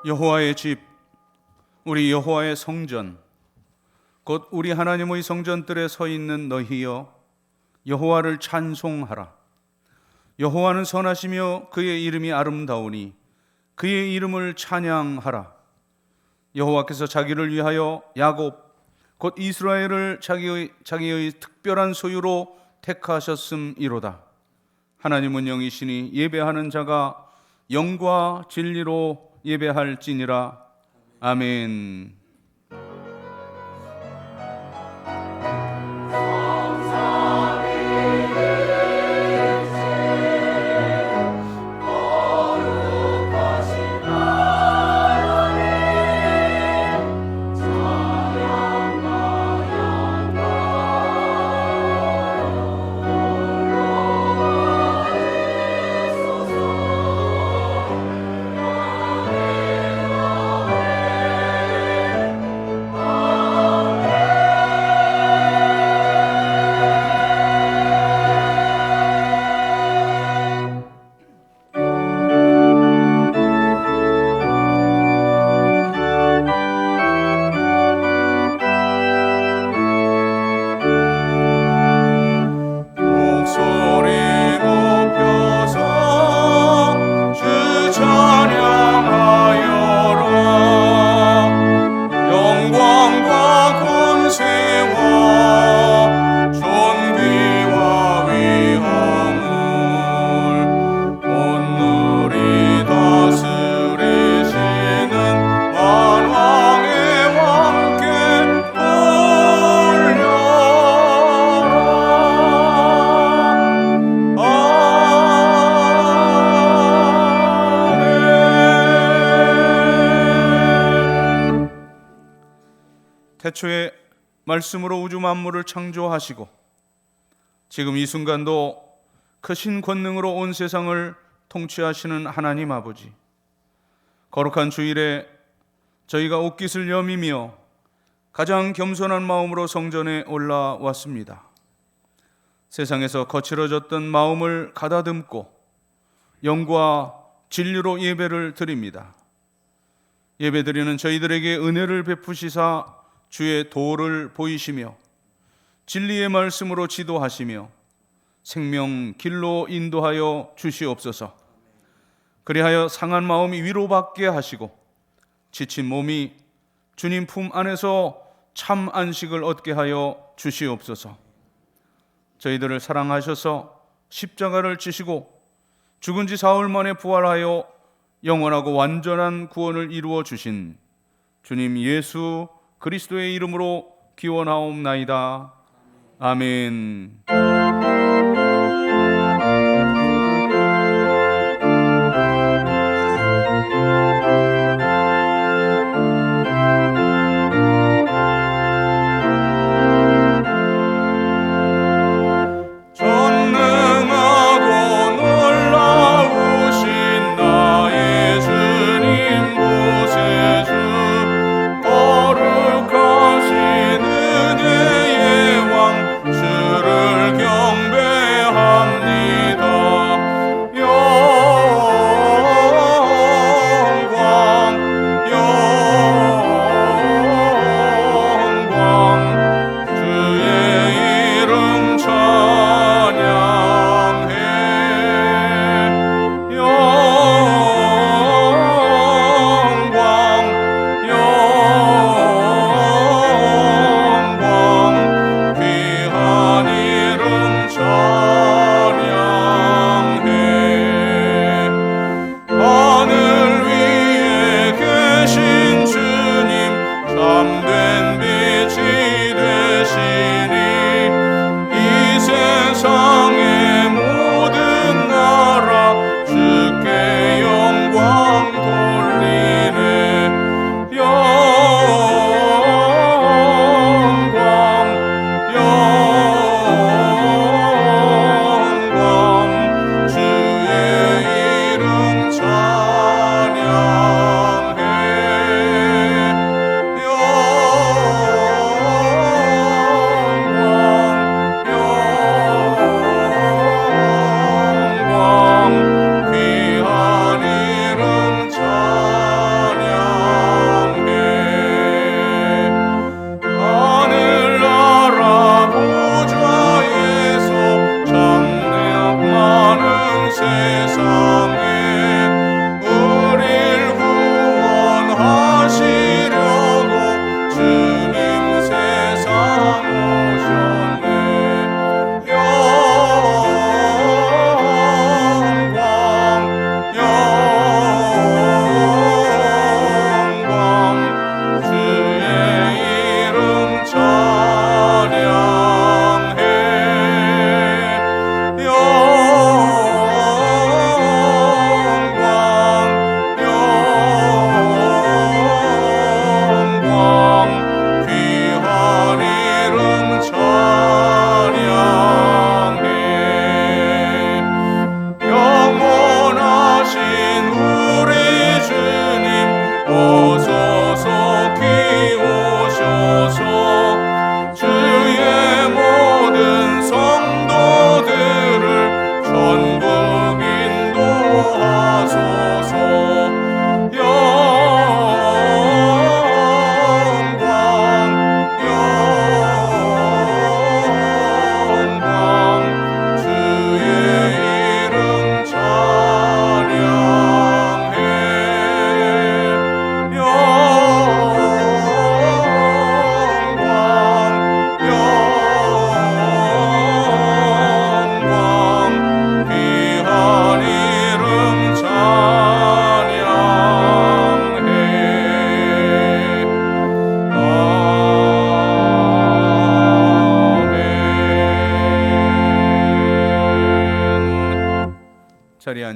여호와의 집, 우리 여호와의 성전, 곧 우리 하나님의 성전들에 서 있는 너희여, 여호와를 찬송하라. 여호와는 선하시며 그의 이름이 아름다우니 그의 이름을 찬양하라. 여호와께서 자기를 위하여 야곱, 곧 이스라엘을 자기의 특별한 소유로 택하셨음이로다. 하나님은 영이시니 예배하는 자가 영과 진리로 예배할지니라. 아멘. 태초에 말씀으로 우주 만물을 창조하시고 지금 이 순간도 크신 권능으로 온 세상을 통치하시는 하나님 아버지, 거룩한 주일에 저희가 옷깃을 여미며 가장 겸손한 마음으로 성전에 올라왔습니다. 세상에서 거칠어졌던 마음을 가다듬고 영과 진리로 예배를 드립니다. 예배드리는 저희들에게 은혜를 베푸시사 주의 도를 보이시며 진리의 말씀으로 지도하시며 생명 길로 인도하여 주시옵소서. 그리하여 상한 마음이 위로받게 하시고 지친 몸이 주님 품 안에서 참 안식을 얻게 하여 주시옵소서. 저희들을 사랑하셔서 십자가를 지시고 죽은 지 사흘 만에 부활하여 영원하고 완전한 구원을 이루어 주신 주님 예수 그리스도의 이름으로 기원하옵나이다. 아멘. 주를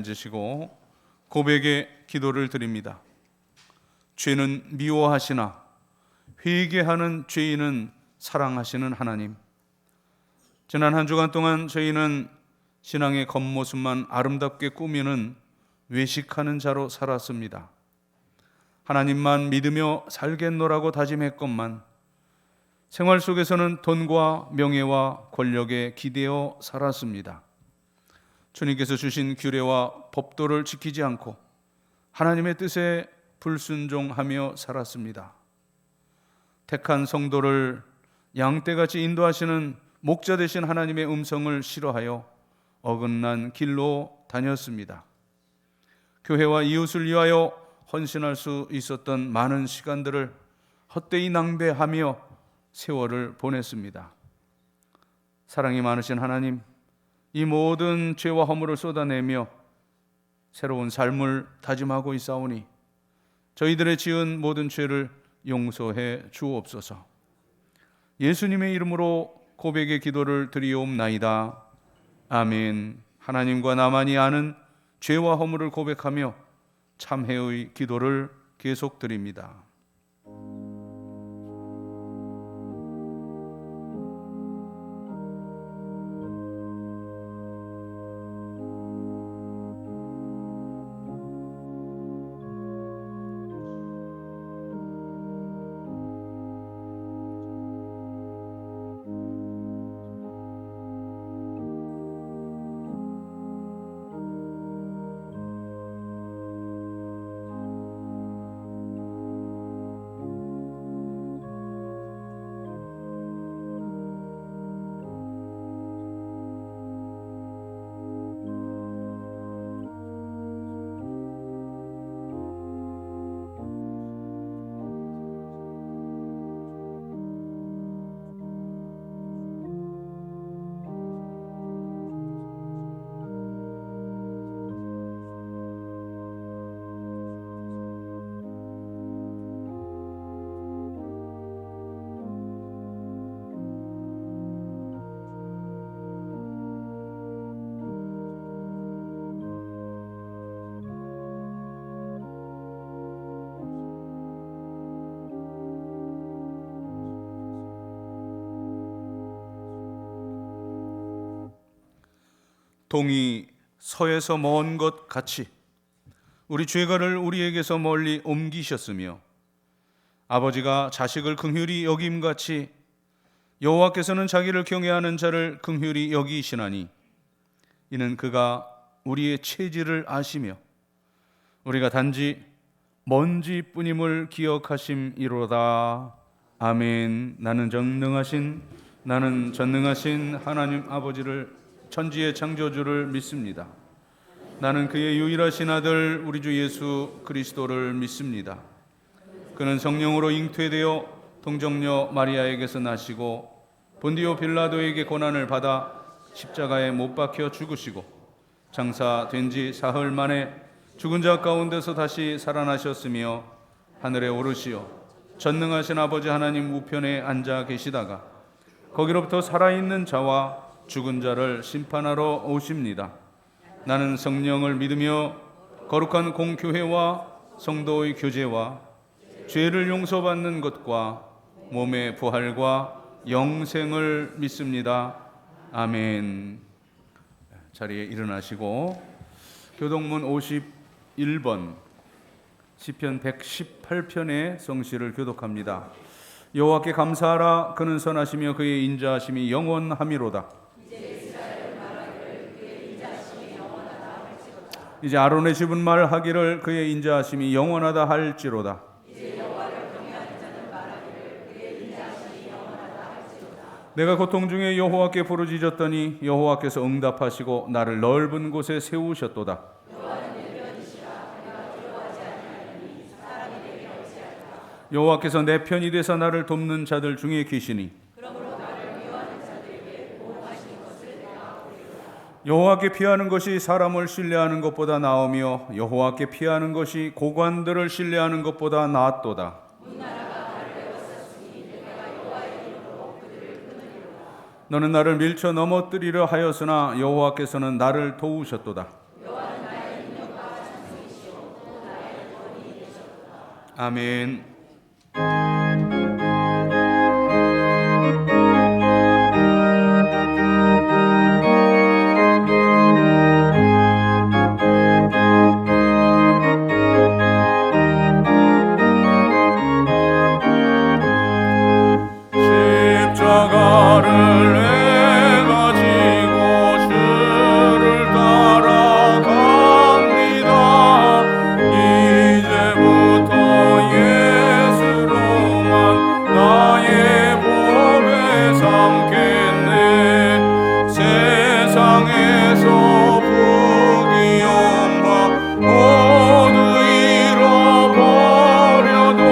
앉으시고 고백의 기도를 드립니다. 죄는 미워하시나 회개하는 죄인은 사랑하시는 하나님, 지난 한 주간 동안 저희는 신앙의 겉모습만 아름답게 꾸미는 외식하는 자로 살았습니다. 하나님만 믿으며 살겠노라고 다짐했건만 생활 속에서는 돈과 명예와 권력에 기대어 살았습니다. 주님께서 주신 규례와 법도를 지키지 않고 하나님의 뜻에 불순종하며 살았습니다. 택한 성도를 양떼같이 인도하시는 목자 되신 하나님의 음성을 싫어하여 어긋난 길로 다녔습니다. 교회와 이웃을 위하여 헌신할 수 있었던 많은 시간들을 헛되이 낭비하며 세월을 보냈습니다. 사랑이 많으신 하나님, 이 모든 죄와 허물을 쏟아내며 새로운 삶을 다짐하고 있사오니 저희들의 지은 모든 죄를 용서해 주옵소서. 예수님의 이름으로 고백의 기도를 드리옵나이다. 아멘. 하나님과 나만이 아는 죄와 허물을 고백하며 참회의 기도를 계속 드립니다. 동이 서에서 먼 것 같이 우리 죄가를 우리에게서 멀리 옮기셨으며 아버지가 자식을 긍휼히 여김같이 여호와께서는 자기를 경외하는 자를 긍휼히 여기시나니 이는 그가 우리의 체질을 아시며 우리가 단지 먼지뿐임을 기억하심이로다. 아멘. 나는 전능하신 하나님 아버지를 천지의 창조주를 믿습니다. 나는 그의 유일하신 아들 우리 주 예수 그리스도를 믿습니다. 그는 성령으로 잉태되어 동정녀 마리아에게서 나시고 본디오 빌라도에게 고난을 받아 십자가에 못 박혀 죽으시고 장사된 지 사흘 만에 죽은 자 가운데서 다시 살아나셨으며 하늘에 오르시어 전능하신 아버지 하나님 우편에 앉아 계시다가 거기로부터 살아있는 자와 죽은 자를 심판하러 오십니다. 나는 성령을 믿으며 거룩한 공교회와 성도의 교제와 죄를 용서받는 것과 몸의 부활과 영생을 믿습니다. 아멘. 자리에 일어나시고 교동문 51번 시편 118편의 성시를 교독합니다. 여호와께 감사하라. 그는 선하시며 그의 인자하심이 영원하미로다. 이제 아론의 집은 말하기를 그의 인자하심이 영원하다 할지로다. 내가 고통 중에 여호와께 부르짖었더니 여호와께서 응답하시고 나를 넓은 곳에 세우셨도다. 여호와께서 내 편이 되사 나를 돕는 자들 중에 계시니 여호와께 피하는 것이 사람을 신뢰하는 것보다 나으며 여호와께 피하는 것이 고관들을 신뢰하는 것보다 낫도다. 너는 나를 밀쳐 넘어뜨리려 하였으나 여호와께서는 나를 도우셨도다. 아멘. 십자가를 내가 지고 주를 따라갑니다. 이제부터 예수로만 나의 복을 삼겠네. 세상에서 부귀영화 모두 잃어버려도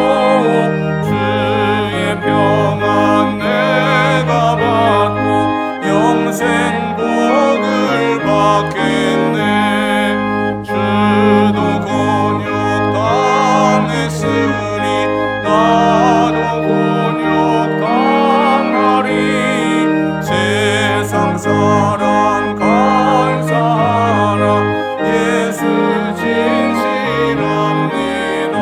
주의 평안 내가 받고 영생 복을 받겠네. 주도 곤욕 당했으니 나도 곤욕 당하리. 세상 사랑 감사하라. 예수 진실합니다.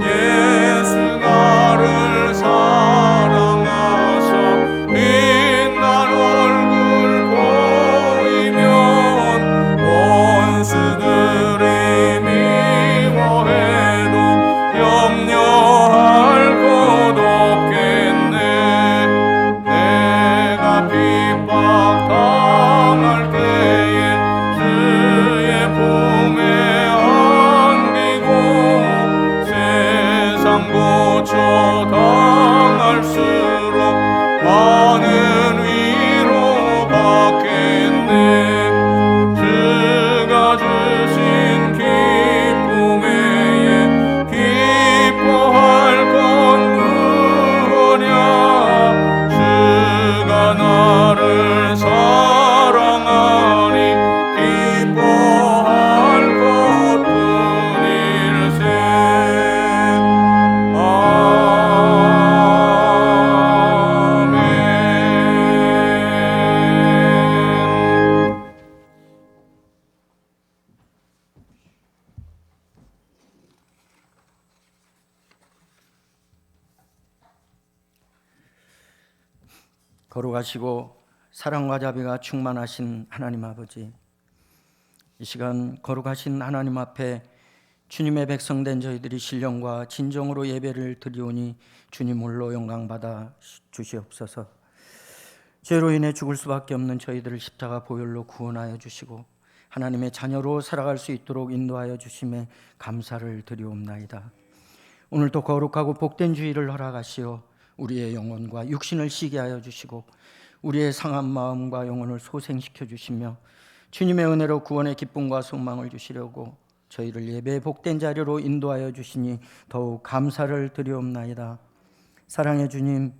예수 나를 사랑하사 빛난 얼굴 보이면 원수들이 미워해도 염려할 것 없겠네. 내가 핍박당할 때에 주의 품에 안기고 세상 고쳐 당할수록 많은 위로 받겠네. 주가 주신 기쁨 외에 기뻐할 건 무엇냐. 주가 나를 사랑하니 기뻐할 것뿐일세. 아멘. 거룩하시고 사랑과 자비가 충만하신 하나님 아버지, 이 시간 거룩하신 하나님 앞에 주님의 백성된 저희들이 신령과 진정으로 예배를 드리오니 주님 홀로 영광받아 주시옵소서. 죄로 인해 죽을 수밖에 없는 저희들을 십자가 보혈로 구원하여 주시고 하나님의 자녀로 살아갈 수 있도록 인도하여 주심에 감사를 드리옵나이다. 오늘도 거룩하고 복된 주일을 허락하시어 우리의 영혼과 육신을 쉬게 하여 주시고 우리의 상한 마음과 영혼을 소생시켜 주시며 주님의 은혜로 구원의 기쁨과 소망을 주시려고 저희를 예배의 복된 자리로 인도하여 주시니 더욱 감사를 드리옵나이다. 사랑의 주님,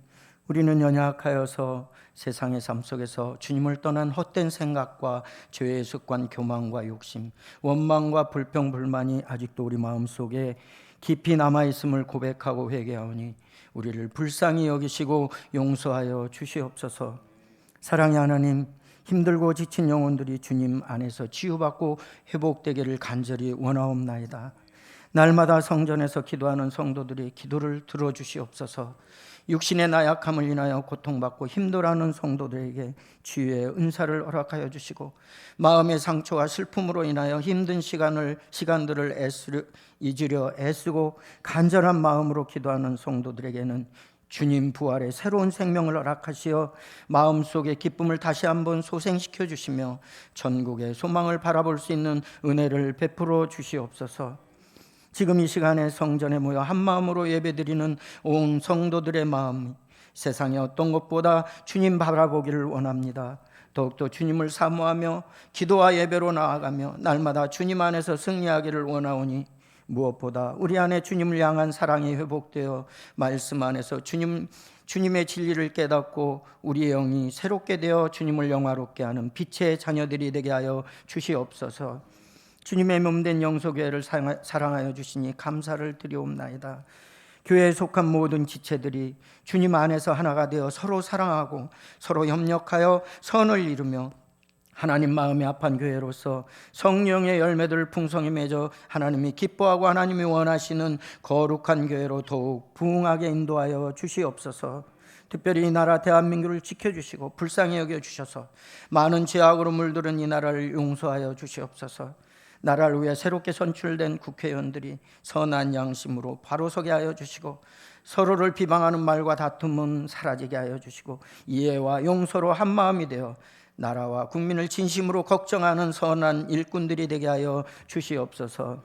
우리는 연약하여서 세상의 삶 속에서 주님을 떠난 헛된 생각과 죄의 습관, 교만과 욕심, 원망과 불평, 불만이 아직도 우리 마음속에 깊이 남아있음을 고백하고 회개하오니 우리를 불쌍히 여기시고 용서하여 주시옵소서. 사랑의 하나님, 힘들고 지친 영혼들이 주님 안에서 치유받고 회복되기를 간절히 원하옵나이다. 날마다 성전에서 기도하는 성도들의 기도를 들어주시옵소서. 육신의 나약함을 인하여 고통받고 힘들어하는 성도들에게 치유의 은사를 허락하여 주시고 마음의 상처와 슬픔으로 인하여 힘든 시간들을 잊으려 애쓰고 간절한 마음으로 기도하는 성도들에게는 주님 부활의 새로운 생명을 허락하시어 마음속의 기쁨을 다시 한번 소생시켜 주시며 천국의 소망을 바라볼 수 있는 은혜를 베풀어 주시옵소서. 지금 이 시간에 성전에 모여 한마음으로 예배드리는 온 성도들의 마음이 세상의 어떤 것보다 주님 바라보기를 원합니다. 더욱더 주님을 사모하며 기도와 예배로 나아가며 날마다 주님 안에서 승리하기를 원하오니 무엇보다 우리 안에 주님을 향한 사랑이 회복되어 말씀 안에서 주님의 진리를 깨닫고 우리의 영이 새롭게 되어 주님을 영화롭게 하는 빛의 자녀들이 되게 하여 주시옵소서. 주님의 몸된 영소교회를 사랑하여 주시니 감사를 드리옵나이다. 교회에 속한 모든 지체들이 주님 안에서 하나가 되어 서로 사랑하고 서로 협력하여 선을 이루며 하나님 마음이 합한 교회로서 성령의 열매들을 풍성히 맺어 하나님이 기뻐하고 하나님이 원하시는 거룩한 교회로 더욱 부흥하게 인도하여 주시옵소서. 특별히 이 나라 대한민국을 지켜주시고 불쌍히 여겨주셔서 많은 죄악으로 물들은 이 나라를 용서하여 주시옵소서. 나라를 위해 새롭게 선출된 국회의원들이 선한 양심으로 바로 서게 하여 주시고 서로를 비방하는 말과 다툼은 사라지게 하여 주시고 이해와 용서로 한마음이 되어 나라와 국민을 진심으로 걱정하는 선한 일꾼들이 되게 하여 주시옵소서.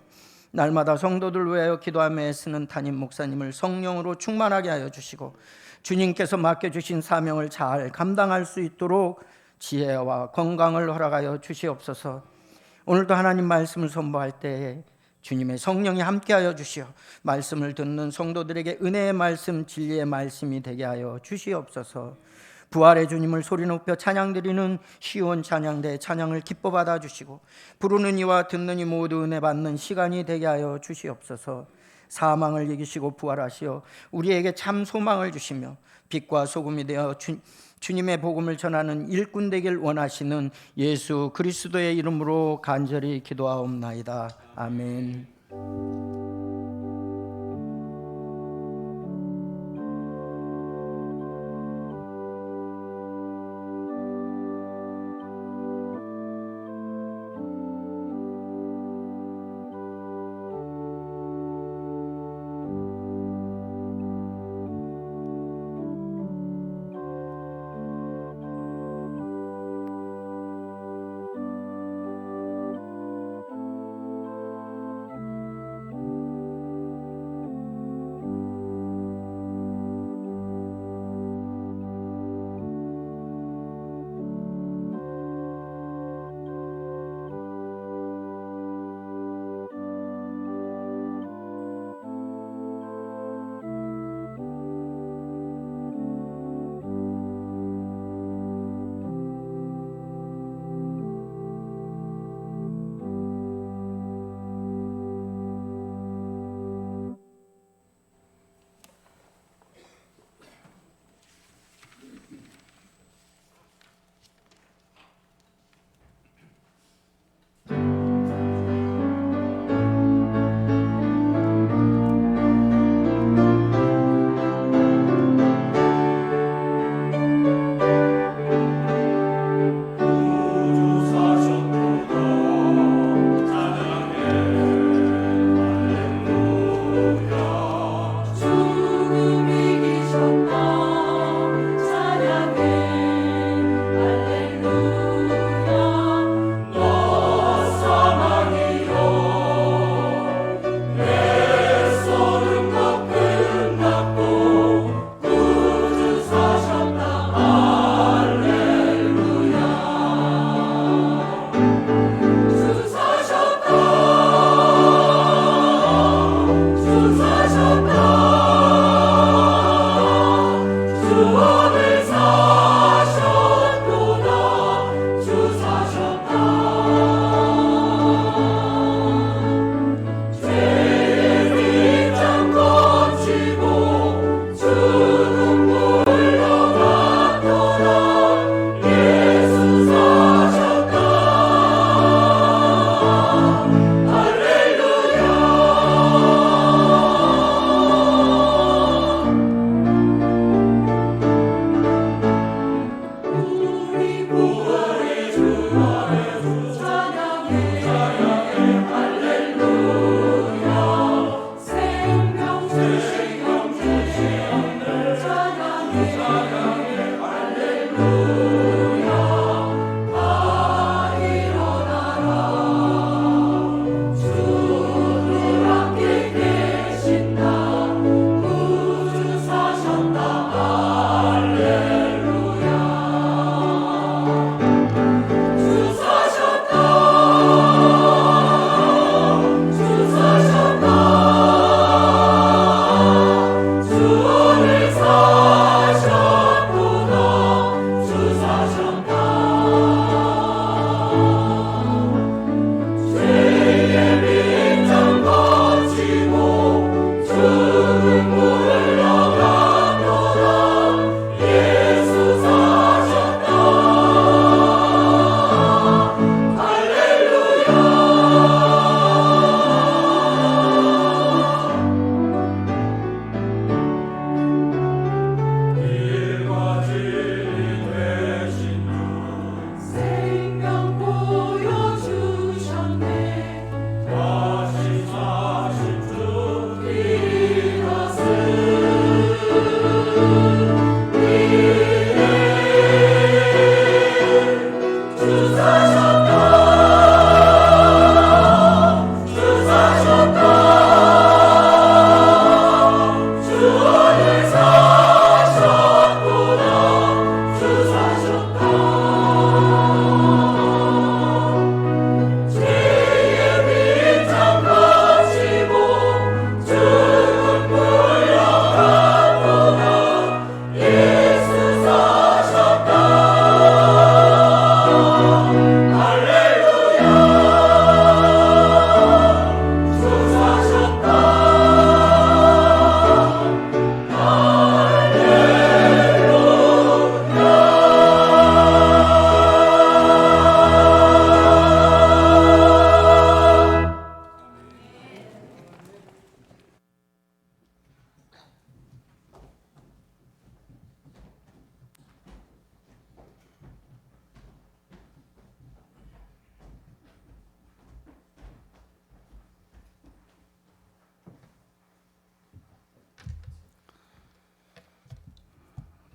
날마다 성도들 위하여 기도하며 애쓰는 담임 목사님을 성령으로 충만하게 하여 주시고 주님께서 맡겨주신 사명을 잘 감당할 수 있도록 지혜와 건강을 허락하여 주시옵소서. 오늘도 하나님 말씀을 선포할 때에 주님의 성령이 함께하여 주시어 말씀을 듣는 성도들에게 은혜의 말씀, 진리의 말씀이 되게 하여 주시옵소서. 부활의 주님을 소리 높여 찬양드리는 시온 찬양대 찬양을 기뻐 받아주시고 부르는 이와 듣는 이 모두 은혜 받는 시간이 되게 하여 주시옵소서. 사망을 이기시고 부활하시어 우리에게 참 소망을 주시며 빛과 소금이 되어 주님의 복음을 전하는 일꾼 되길 원하시는 예수 그리스도의 이름으로 간절히 기도하옵나이다. 아멘.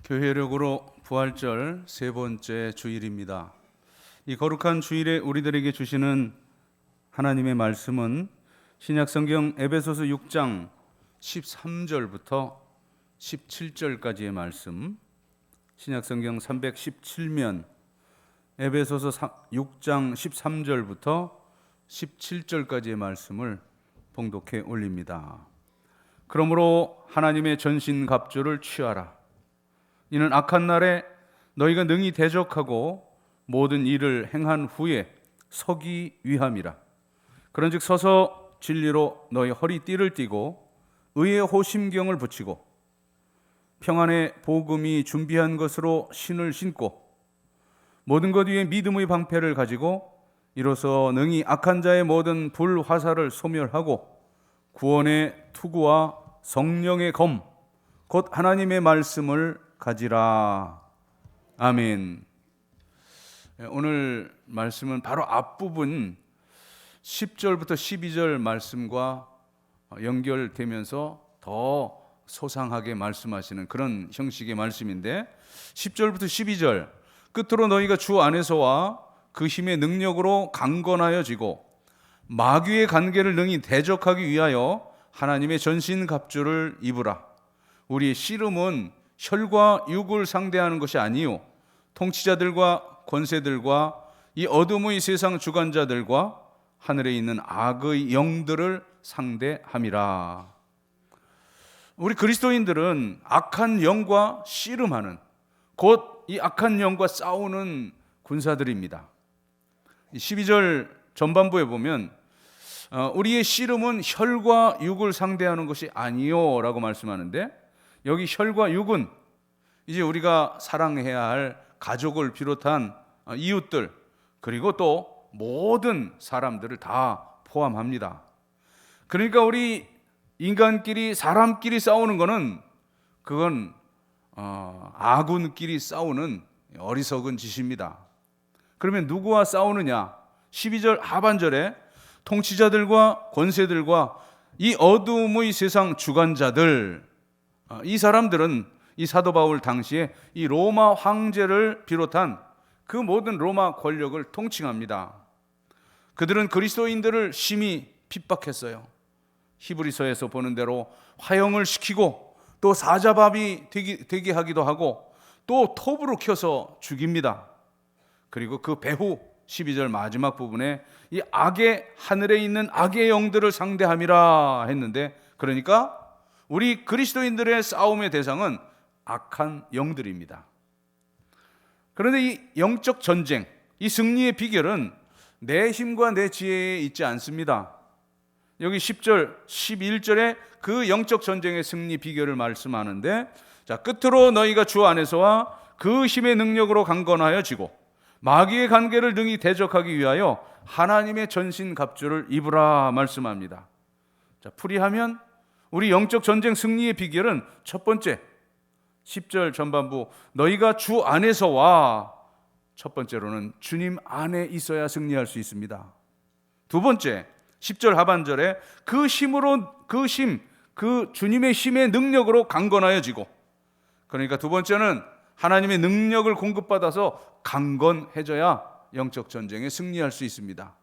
교회력으로 부활절 세 번째 주일입니다. 이 거룩한 주일에 우리들에게 주시는 하나님의 말씀은 신약성경 에베소서 6장 13절부터 17절까지의 말씀, 신약성경 317면 에베소서 6장 13절부터 17절까지의 말씀을 봉독해 올립니다. 그러므로 하나님의 전신갑주를 취하라. 이는 악한 날에 너희가 능히 대적하고 모든 일을 행한 후에 서기 위함이라. 그런즉 서서 진리로 너희 허리띠를 띠고 의의 호심경을 붙이고 평안의 복음이 준비한 것으로 신을 신고 모든 것 위에 믿음의 방패를 가지고 이로써 능히 악한 자의 모든 불화살을 소멸하고 구원의 투구와 성령의 검 곧 하나님의 말씀을 가지라. 아멘. 오늘 말씀은 바로 앞부분 10절부터 12절 말씀과 연결되면서 더 소상하게 말씀하시는 그런 형식의 말씀인데, 10절부터 12절 끝으로 너희가 주 안에서와 그 힘의 능력으로 강건하여지고 마귀의 관계를 능히 대적하기 위하여 하나님의 전신갑주를 입으라. 우리의 씨름은 혈과 육을 상대하는 것이 아니요 통치자들과 권세들과 이 어둠의 세상 주관자들과 하늘에 있는 악의 영들을 상대함이라. 우리 그리스도인들은 악한 영과 씨름하는, 곧 이 악한 영과 싸우는 군사들입니다. 12절 전반부에 보면 우리의 씨름은 혈과 육을 상대하는 것이 아니요 라고 말씀하는데, 여기 혈과 육은 이제 우리가 사랑해야 할 가족을 비롯한 이웃들, 그리고 또 모든 사람들을 다 포함합니다. 그러니까 우리 인간끼리, 사람끼리 싸우는 거는 그건 아군끼리 싸우는 어리석은 짓입니다. 그러면 누구와 싸우느냐? 12절 하반절에 통치자들과 권세들과 이 어둠의 세상 주관자들, 이 사람들은 이 사도 바울 당시에 이 로마 황제를 비롯한 그 모든 로마 권력을 통칭합니다. 그들은 그리스도인들을 심히 핍박했어요. 히브리서에서 보는 대로 화형을 시키고 또 사자밥이 되게 하기도 하고 또 톱으로 켜서 죽입니다. 그리고 그 배후 12절 마지막 부분에 이 악의, 하늘에 있는 악의 영들을 상대함이라 했는데, 그러니까 우리 그리스도인들의 싸움의 대상은 악한 영들입니다. 그런데 이 영적 전쟁, 이 승리의 비결은 내 힘과 내 지혜에 있지 않습니다. 여기 10절, 11절에 그 영적 전쟁의 승리 비결을 말씀하는데, 자, 끝으로 너희가 주 안에서와 그 힘의 능력으로 강건하여지고 마귀의 관계를 능히 대적하기 위하여 하나님의 전신갑주를 입으라 말씀합니다. 자, 풀이하면 우리 영적 전쟁 승리의 비결은 첫 번째, 10절 전반부 너희가 주 안에서와, 첫 번째로는 주님 안에 있어야 승리할 수 있습니다. 두 번째, 10절 하반절에 그 주님의 힘의 능력으로 강건하여지고, 그러니까 두 번째는 하나님의 능력을 공급받아서 강건해져야 영적 전쟁에 승리할 수 있습니다.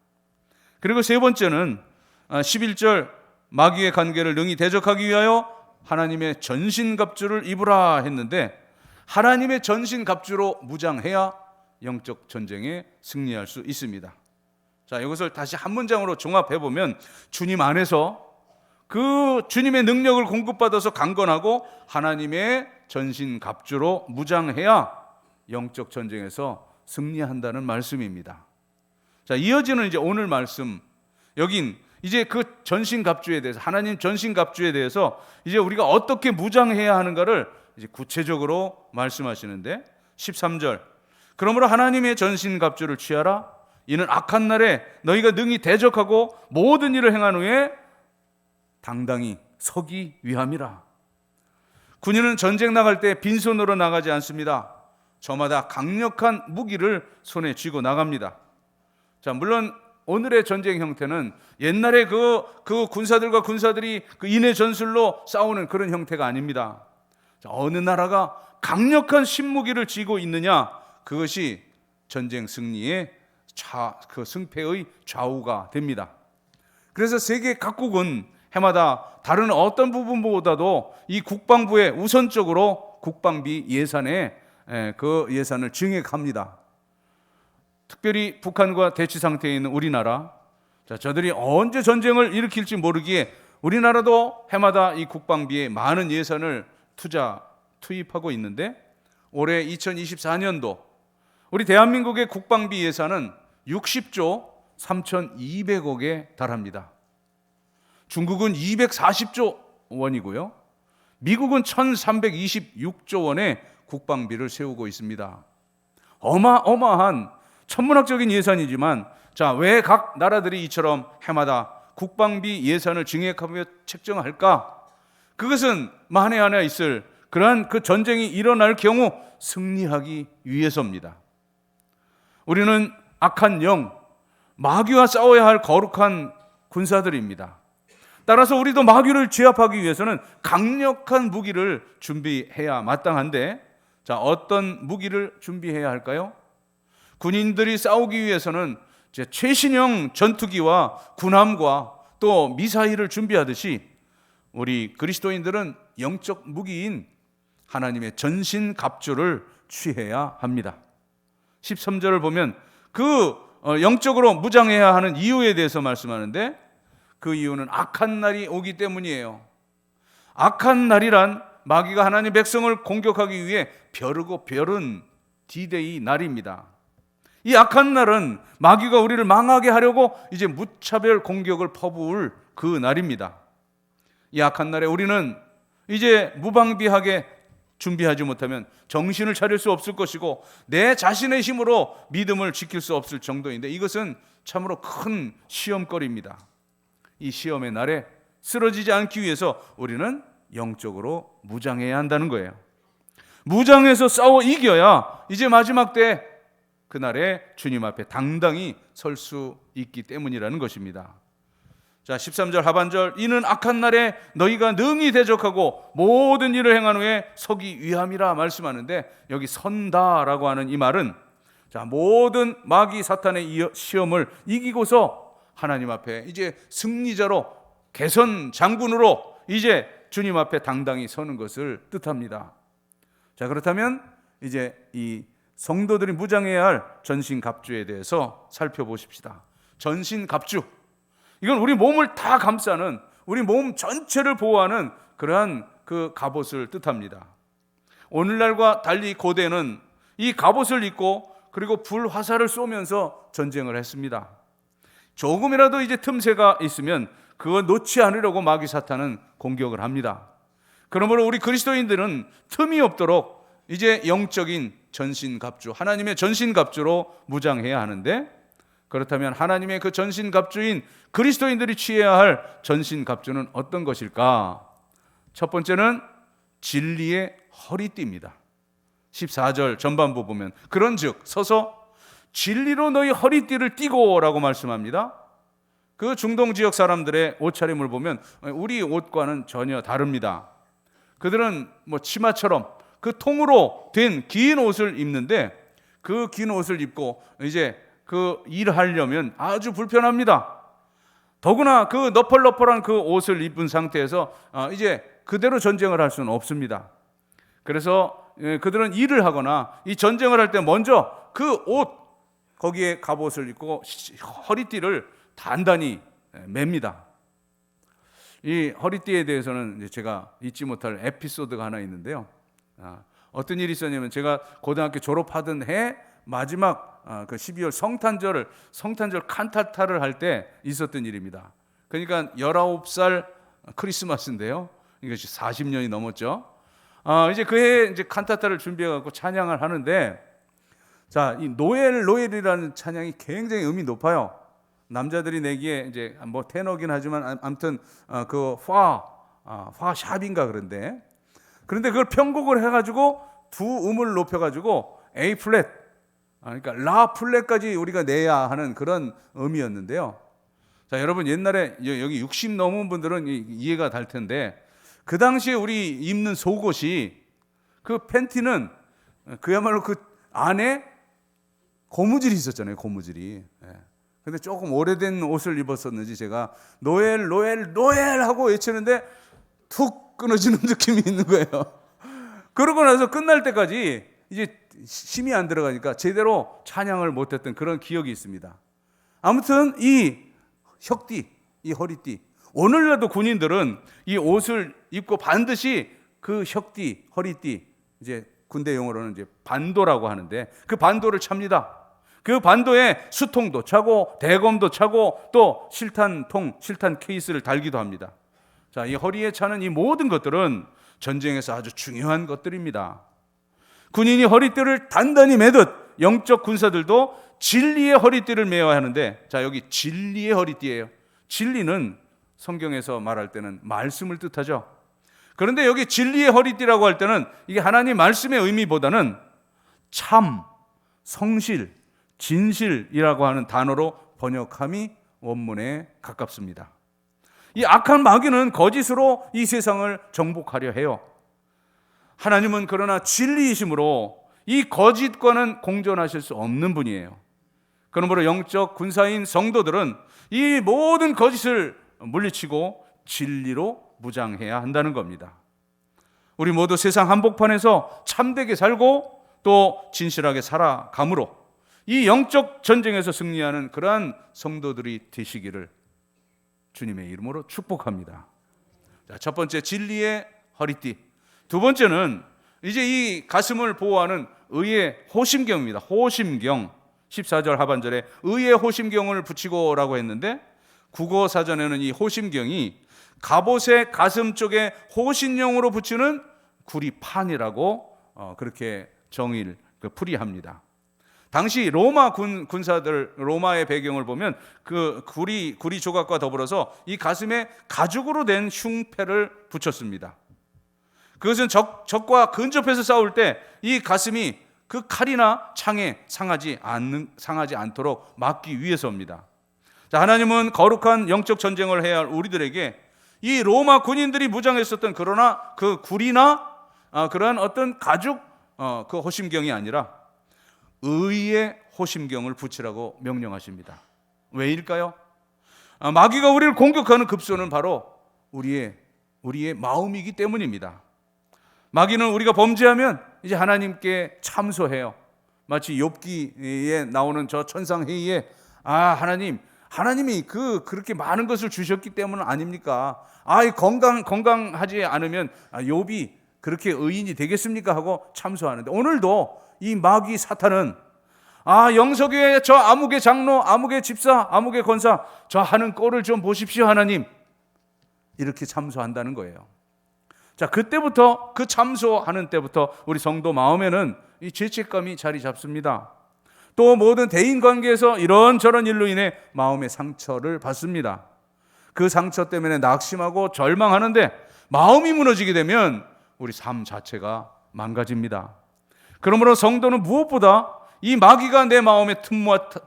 그리고 세 번째는 11절 마귀의 관계를 능히 대적하기 위하여 하나님의 전신갑주를 입으라 했는데, 하나님의 전신갑주로 무장해야 영적 전쟁에 승리할 수 있습니다. 자, 이것을 다시 한 문장으로 종합해보면 주님 안에서 그 주님의 능력을 공급받아서 강건하고 하나님의 전신갑주로 무장해야 영적 전쟁에서 승리한다는 말씀입니다. 자, 이어지는 이제 오늘 말씀, 여긴 이제 그 전신갑주에 대해서, 하나님 전신갑주에 대해서 이제 우리가 어떻게 무장해야 하는가를 이제 구체적으로 말씀하시는데, 13절 그러므로 하나님의 전신갑주를 취하라. 이는 악한 날에 너희가 능히 대적하고 모든 일을 행한 후에 당당히 서기 위함이라. 군인은 전쟁 나갈 때 빈손으로 나가지 않습니다. 저마다 강력한 무기를 손에 쥐고 나갑니다. 자, 물론 오늘의 전쟁 형태는 옛날에 그 군사들과 군사들이 그 인해 전술로 싸우는 그런 형태가 아닙니다. 자, 어느 나라가 강력한 신무기를 쥐고 있느냐, 그것이 전쟁 승리의 그 승패의 좌우가 됩니다. 그래서 세계 각국은 해마다 다른 어떤 부분보다도 이 국방부에 우선적으로 국방비 예산에 그 예산을 증액합니다. 특별히 북한과 대치 상태에 있는 우리나라, 저들이 언제 전쟁을 일으킬지 모르기에 우리나라도 해마다 이 국방비에 많은 예산을 투입하고 있는데, 올해 2024년도 우리 대한민국의 국방비 예산은 60조 3,200억에 달합니다. 중국은 240조 원이고요. 미국은 1,326조 원의 국방비를 세우고 있습니다. 어마어마한 천문학적인 예산이지만, 왜 각 나라들이 이처럼 해마다 국방비 예산을 증액하며 책정할까? 그것은 만에 하나 있을 그러한 그 전쟁이 일어날 경우 승리하기 위해서입니다. 우리는 악한 영, 마귀와 싸워야 할 거룩한 군사들입니다. 따라서 우리도 마귀를 제압하기 위해서는 강력한 무기를 준비해야 마땅한데, 어떤 무기를 준비해야 할까요? 군인들이 싸우기 위해서는 최신형 전투기와 군함과 또 미사일을 준비하듯이 우리 그리스도인들은 영적 무기인 하나님의 전신갑주를 취해야 합니다. 13절을 보면 그 영적으로 무장해야 하는 이유에 대해서 말씀하는데, 그 이유는 악한 날이 오기 때문이에요. 악한 날이란 마귀가 하나님 백성을 공격하기 위해 벼르고 벼른 D-Day 날입니다. 이 악한 날은 마귀가 우리를 망하게 하려고 이제 무차별 공격을 퍼부을 그 날입니다. 이 악한 날에 우리는 이제 무방비하게 준비하지 못하면 정신을 차릴 수 없을 것이고, 내 자신의 힘으로 믿음을 지킬 수 없을 정도인데, 이것은 참으로 큰 시험거리입니다. 이 시험의 날에 쓰러지지 않기 위해서 우리는 영적으로 무장해야 한다는 거예요. 무장해서 싸워 이겨야 이제 마지막 때 그날에 주님 앞에 당당히 설 수 있기 때문이라는 것입니다. 13절 하반절, 이는 악한 날에 너희가 능히 대적하고 모든 일을 행한 후에 서기 위함이라 말씀하는데, 여기 선다라고 하는 이 말은 모든 마귀 사탄의 시험을 이기고서 하나님 앞에 이제 승리자로, 개선 장군으로 이제 주님 앞에 당당히 서는 것을 뜻합니다. 그렇다면 이제 이 성도들이 무장해야 할 전신갑주에 대해서 살펴보십시다. 전신갑주, 이건 우리 몸을 다 감싸는, 우리 몸 전체를 보호하는 그러한 그 갑옷을 뜻합니다. 오늘날과 달리 고대는 이 갑옷을 입고 그리고 불화살을 쏘면서 전쟁을 했습니다. 조금이라도 이제 틈새가 있으면 그거 놓지 않으려고 마귀 사탄은 공격을 합니다. 그러므로 우리 그리스도인들은 틈이 없도록 이제 영적인 전신갑주, 하나님의 전신갑주로 무장해야 하는데, 그렇다면 하나님의 그 전신갑주인 그리스도인들이 취해야 할 전신갑주는 어떤 것일까? 첫 번째는 진리의 허리띠입니다. 14절 전반부 보면, 그런즉 서서 진리로 너희 허리띠를 띠고 라고 말씀합니다. 그 중동 지역 사람들의 옷차림을 보면 우리 옷과는 전혀 다릅니다. 그들은 치마처럼 그 통으로 된 긴 옷을 입는데, 그 긴 옷을 입고 이제 그 일하려면 아주 불편합니다. 더구나 그 너펄너펄한 그 옷을 입은 상태에서 이제 그대로 전쟁을 할 수는 없습니다. 그래서 그들은 일을 하거나 이 전쟁을 할 때 먼저 그 옷, 거기에 갑옷을 입고 허리띠를 단단히 맵니다. 이 허리띠에 대해서는 이제 제가 잊지 못할 에피소드가 하나 있는데요. 어떤 일이 있었냐면, 제가 고등학교 졸업하던 해 마지막 그 12월 성탄절 칸타타를 할 때 있었던 일입니다. 그러니까 19살 크리스마스인데요. 이것이 40년이 넘었죠. 이제 그 해에 이제 칸타타를 준비해 갖고 찬양을 하는데, 이 노엘이라는 찬양이 굉장히 음이 높아요. 남자들이 내기에 이제 테너긴 하지만 아무튼 그 샤빈가 그런데 그걸 편곡을 해가지고 두 음을 높여가지고 A 플랫, 그러니까 라 플랫까지 우리가 내야 하는 그런 음이었는데요. 여러분 옛날에 여기 60 넘은 분들은 이해가 될 텐데, 그 당시에 우리 입는 속옷이 그 팬티는 그야말로 그 안에 고무줄이 있었잖아요. 고무줄이. 근데 조금 오래된 옷을 입었었는지 제가 노엘 노엘 노엘 하고 외치는데 툭 끊어지는 느낌이 있는 거예요. 그러고 나서 끝날 때까지 이제 힘이 안 들어가니까 제대로 찬양을 못했던 그런 기억이 있습니다. 아무튼 이 혁띠, 이 허리띠, 오늘날도 군인들은 이 옷을 입고 반드시 그 혁띠, 허리띠, 이제 군대 용어로는 이제 반도라고 하는데 그 반도를 찹니다. 그 반도에 수통도 차고 대검도 차고 또 실탄통, 실탄 케이스를 달기도 합니다. 자, 이 허리에 차는 이 모든 것들은 전쟁에서 아주 중요한 것들입니다. 군인이 허리띠를 단단히 매듯 영적 군사들도 진리의 허리띠를 매어야 하는데, 자, 여기 진리의 허리띠예요. 진리는 성경에서 말할 때는 말씀을 뜻하죠. 그런데 여기 진리의 허리띠라고 할 때는 이게 하나님 말씀의 의미보다는 참, 성실, 진실이라고 하는 단어로 번역함이 원문에 가깝습니다. 이 악한 마귀는 거짓으로 이 세상을 정복하려 해요. 하나님은 그러나 진리이심으로 이 거짓과는 공존하실 수 없는 분이에요. 그러므로 영적 군사인 성도들은 이 모든 거짓을 물리치고 진리로 무장해야 한다는 겁니다. 우리 모두 세상 한복판에서 참되게 살고 또 진실하게 살아감으로 이 영적 전쟁에서 승리하는 그러한 성도들이 되시기를 주님의 이름으로 축복합니다. 자, 첫 번째 진리의 허리띠. 두 번째는 이제 이 가슴을 보호하는 의의 호심경입니다. 호심경. 14절 하반절에 의의 호심경을 붙이고라고 했는데 국어 사전에는 이 호심경이 갑옷의 가슴 쪽에 호신용으로 붙이는 구리판이라고 그렇게 정의를 풀이합니다. 당시 로마 군사들, 로마의 배경을 보면 그 구리 조각과 더불어서 이 가슴에 가죽으로 된 흉패를 붙였습니다. 그것은 적과 근접해서 싸울 때 이 가슴이 그 칼이나 창에 상하지 않도록 막기 위해서입니다. 자, 하나님은 거룩한 영적 전쟁을 해야 할 우리들에게 이 로마 군인들이 무장했었던 그러나 그 구리나 그러한 어떤 가죽 그 호심경이 아니라 의의 호심경을 붙이라고 명령하십니다. 왜일까요? 마귀가 우리를 공격하는 급소는 바로 우리의 마음이기 때문입니다. 마귀는 우리가 범죄하면 이제 하나님께 참소해요. 마치 욥기에 나오는 저 천상회의에 하나님이 그렇게 많은 것을 주셨기 때문 아닙니까? 건강하지 않으면 욥이 그렇게 의인이 되겠습니까? 하고 참소하는데, 오늘도 이 마귀 사탄은 영서교회 저 아무개 장로, 아무개 집사, 아무개 권사 저 하는 꼴을 좀 보십시오 하나님, 이렇게 참소한다는 거예요. 자, 그때부터, 그 참소하는 때부터 우리 성도 마음에는 이 죄책감이 자리 잡습니다. 또 모든 대인관계에서 이런저런 일로 인해 마음의 상처를 받습니다. 그 상처 때문에 낙심하고 절망하는데 마음이 무너지게 되면 우리 삶 자체가 망가집니다. 그러므로 성도는 무엇보다 이 마귀가 내 마음에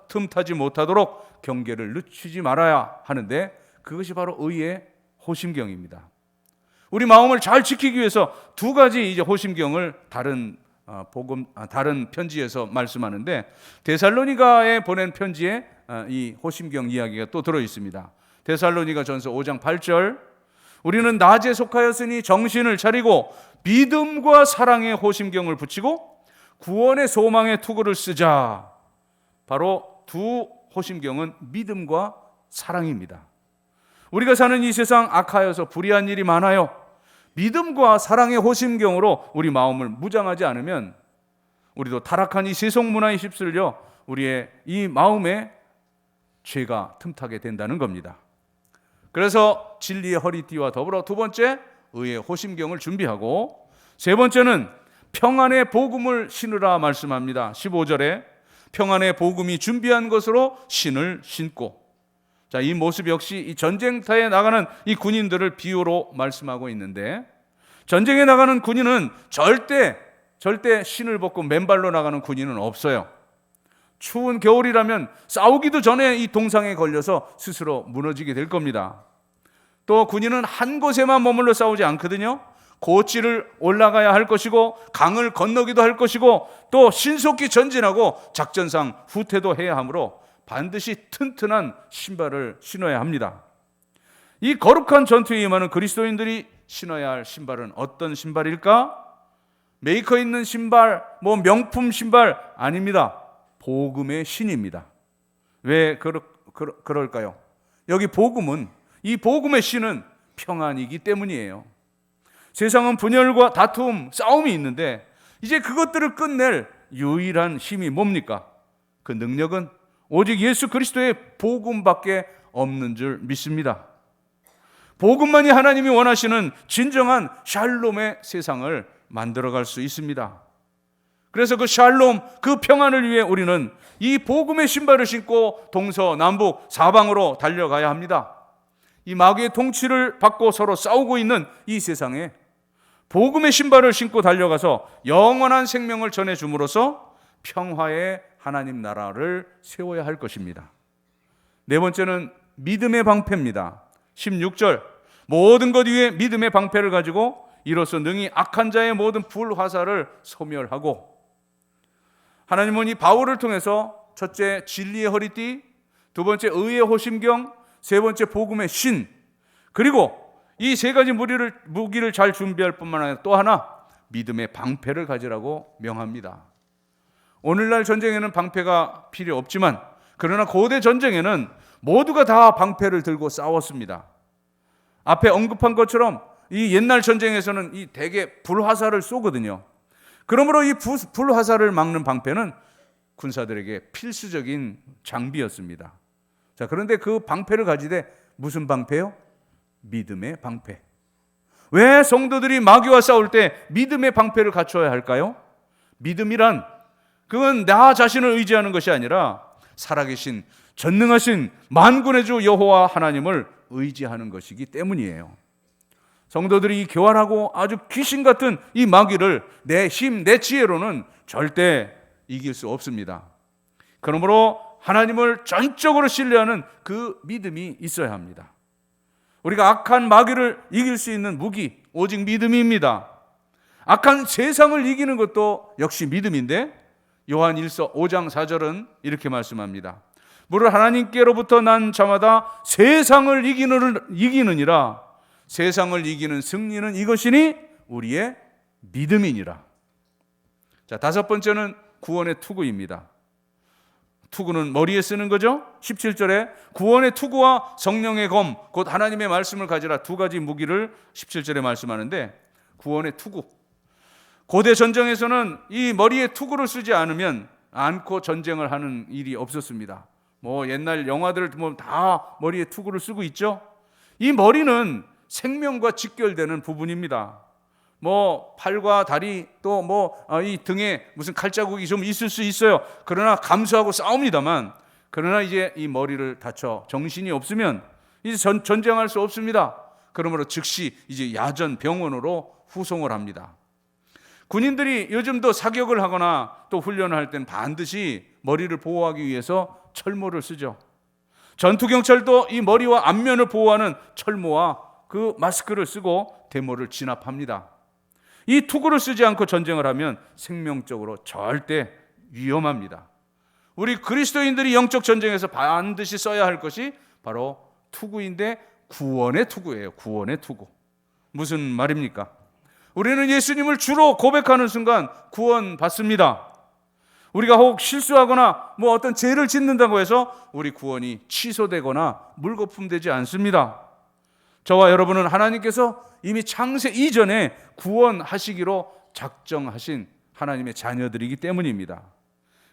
틈타지 못하도록 경계를 늦추지 말아야 하는데, 그것이 바로 의의 호심경입니다. 우리 마음을 잘 지키기 위해서 두 가지 이제 호심경을 다른 편지에서 말씀하는데, 데살로니가에 보낸 편지에 이 호심경 이야기가 또 들어 있습니다. 데살로니가전서 5장 8절, 우리는 낮에 속하였으니 정신을 차리고 믿음과 사랑의 호심경을 붙이고 구원의 소망의 투구를 쓰자. 바로 두 호심경은 믿음과 사랑입니다. 우리가 사는 이 세상 악하여서 불의한 일이 많아요. 믿음과 사랑의 호심경으로 우리 마음을 무장하지 않으면 우리도 타락한 이 세속 문화에 휩쓸려 우리의 이 마음에 죄가 틈타게 된다는 겁니다. 그래서 진리의 허리띠와 더불어 두 번째 의의 호심경을 준비하고, 세 번째는 평안의 복음을 신으라 말씀합니다. 15절에 평안의 복음이 준비한 것으로 신을 신고. 자, 이 모습 역시 이 전쟁터에 나가는 이 군인들을 비유로 말씀하고 있는데, 전쟁에 나가는 군인은 절대 신을 벗고 맨발로 나가는 군인은 없어요. 추운 겨울이라면 싸우기도 전에 이 동상에 걸려서 스스로 무너지게 될 겁니다. 또 군인은 한 곳에만 머물러 싸우지 않거든요. 고치를 올라가야 할 것이고 강을 건너기도 할 것이고 또 신속히 전진하고 작전상 후퇴도 해야 하므로 반드시 튼튼한 신발을 신어야 합니다. 이 거룩한 전투에 임하는 그리스도인들이 신어야 할 신발은 어떤 신발일까? 메이커 있는 신발, 명품 신발 아닙니다. 복음의 신입니다. 왜 그럴까요? 여기 복음은, 이 복음의 신은 평안이기 때문이에요. 세상은 분열과 다툼, 싸움이 있는데 이제 그것들을 끝낼 유일한 힘이 뭡니까? 그 능력은 오직 예수 그리스도의 복음밖에 없는 줄 믿습니다. 복음만이 하나님이 원하시는 진정한 샬롬의 세상을 만들어갈 수 있습니다. 그래서 그 샬롬, 그 평안을 위해 우리는 이 복음의 신발을 신고 동서남북 사방으로 달려가야 합니다. 이 마귀의 통치를 받고 서로 싸우고 있는 이 세상에 복음의 신발을 신고 달려가서 영원한 생명을 전해줌으로써 평화의 하나님 나라를 세워야 할 것입니다. 네 번째는 믿음의 방패입니다. 16절, 모든 것 위에 믿음의 방패를 가지고 이로써 능히 악한 자의 모든 불화살을 소멸하고. 하나님은 이 바울을 통해서 첫째 진리의 허리띠, 두 번째 의의 호심경, 세 번째 복음의 신, 그리고 이 세 가지 무기를 잘 준비할 뿐만 아니라 또 하나 믿음의 방패를 가지라고 명합니다. 오늘날 전쟁에는 방패가 필요 없지만 그러나 고대 전쟁에는 모두가 다 방패를 들고 싸웠습니다. 앞에 언급한 것처럼 이 옛날 전쟁에서는 이 대개 불화살을 쏘거든요. 그러므로 이 불화살을 막는 방패는 군사들에게 필수적인 장비였습니다. 자, 그런데 그 방패를 가지되 무슨 방패요? 믿음의 방패. 왜 성도들이 마귀와 싸울 때 믿음의 방패를 갖춰야 할까요? 믿음이란 그건 나 자신을 의지하는 것이 아니라 살아계신 전능하신 만군의 주 여호와 하나님을 의지하는 것이기 때문이에요. 성도들이 이 교활하고 아주 귀신 같은 이 마귀를 내 힘, 내 지혜로는 절대 이길 수 없습니다. 그러므로 하나님을 전적으로 신뢰하는 그 믿음이 있어야 합니다. 우리가 악한 마귀를 이길 수 있는 무기, 오직 믿음입니다. 악한 세상을 이기는 것도 역시 믿음인데 요한 1서 5장 4절은 이렇게 말씀합니다. 무릇 하나님께로부터 난 자마다 세상을 이기느니라. 세상을 이기는 승리는 이것이니 우리의 믿음이니라. 자, 다섯 번째는 구원의 투구입니다. 투구는 머리에 쓰는 거죠. 17절에 구원의 투구와 성령의 검, 곧 하나님의 말씀을 가지라, 두 가지 무기를 17절에 말씀하는데, 구원의 투구. 고대 전쟁에서는 이 머리에 투구를 쓰지 않고 전쟁을 하는 일이 없었습니다. 옛날 영화들 보면 다 머리에 투구를 쓰고 있죠. 이 머리는 생명과 직결되는 부분입니다. 팔과 다리 또 이 등에 무슨 칼자국이 좀 있을 수 있어요. 그러나 감수하고 싸웁니다만, 그러나 이제 이 머리를 다쳐 정신이 없으면 이제 전쟁할 수 없습니다. 그러므로 즉시 이제 야전 병원으로 후송을 합니다. 군인들이 요즘도 사격을 하거나 또 훈련을 할 때는 반드시 머리를 보호하기 위해서 철모를 쓰죠. 전투경찰도 이 머리와 안면을 보호하는 철모와 그 마스크를 쓰고 대모를 진압합니다. 이 투구를 쓰지 않고 전쟁을 하면 생명적으로 절대 위험합니다. 우리 그리스도인들이 영적 전쟁에서 반드시 써야 할 것이 바로 투구인데 구원의 투구예요. 구원의 투구. 무슨 말입니까? 우리는 예수님을 주로 고백하는 순간 구원받습니다. 우리가 혹 실수하거나 어떤 죄를 짓는다고 해서 우리 구원이 취소되거나 물거품되지 않습니다. 저와 여러분은 하나님께서 이미 창세 이전에 구원하시기로 작정하신 하나님의 자녀들이기 때문입니다.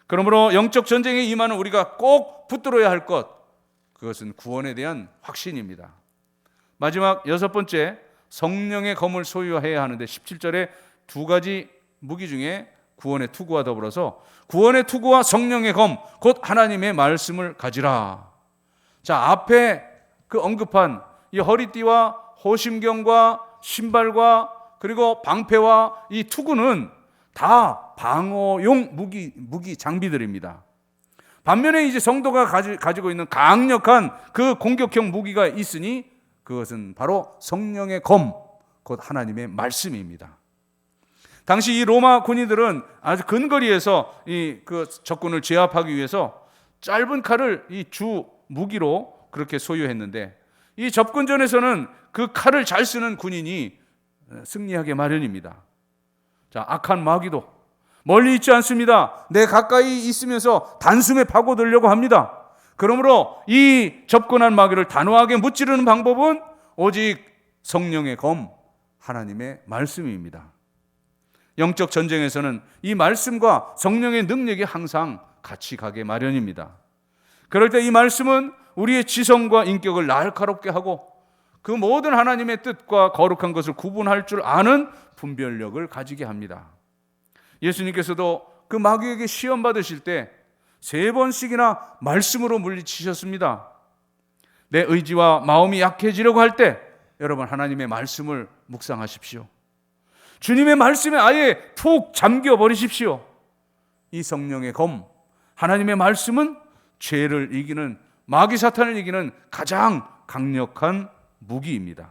그러므로 영적 전쟁에 임하는 우리가 꼭 붙들어야 할 것, 그것은 구원에 대한 확신입니다. 마지막 여섯 번째, 성령의 검을 소유해야 하는데 17절에 두 가지 무기 중에 구원의 투구와 더불어서 구원의 투구와 성령의 검, 곧 하나님의 말씀을 가지라. 자, 앞에 그 언급한 이 허리띠와 호심경과 신발과 그리고 방패와 이 투구는 다 방어용 무기 장비들입니다. 반면에 이제 성도가 가지고 있는 강력한 그 공격형 무기가 있으니 그것은 바로 성령의 검, 곧 하나님의 말씀입니다. 당시 이 로마 군인들은 아주 근거리에서 그 적군을 제압하기 위해서 짧은 칼을 이 주 무기로 그렇게 소유했는데, 이 접근전에서는 그 칼을 잘 쓰는 군인이 승리하게 마련입니다. 자, 악한 마귀도 멀리 있지 않습니다. 내 가까이 있으면서 단숨에 파고들려고 합니다. 그러므로 이 접근한 마귀를 단호하게 무찌르는 방법은 오직 성령의 검, 하나님의 말씀입니다. 영적 전쟁에서는 이 말씀과 성령의 능력이 항상 같이 가게 마련입니다. 그럴 때 이 말씀은 우리의 지성과 인격을 날카롭게 하고 그 모든 하나님의 뜻과 거룩한 것을 구분할 줄 아는 분별력을 가지게 합니다. 예수님께서도 그 마귀에게 시험 받으실 때 3번씩이나 말씀으로 물리치셨습니다. 내 의지와 마음이 약해지려고 할 때 여러분 하나님의 말씀을 묵상하십시오. 주님의 말씀에 아예 푹 잠겨 버리십시오. 이 성령의 검, 하나님의 말씀은 죄를 이기는, 마귀 사탄을 이기는 가장 강력한 무기입니다.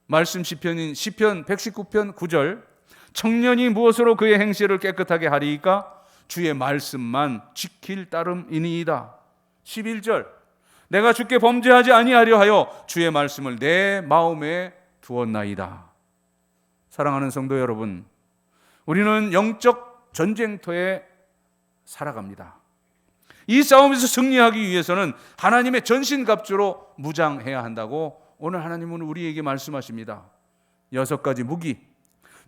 말씀 시편인 시편 119편 9절, 청년이 무엇으로 그의 행실을 깨끗하게 하리이까? 주의 말씀만 지킬 따름이니이다. 11절, 내가 주께 범죄하지 아니하려 하여 주의 말씀을 내 마음에 두었나이다. 사랑하는 성도 여러분, 우리는 영적 전쟁터에 살아갑니다. 이 싸움에서 승리하기 위해서는 하나님의 전신갑주로 무장해야 한다고 오늘 하나님은 우리에게 말씀하십니다. 6가지 무기,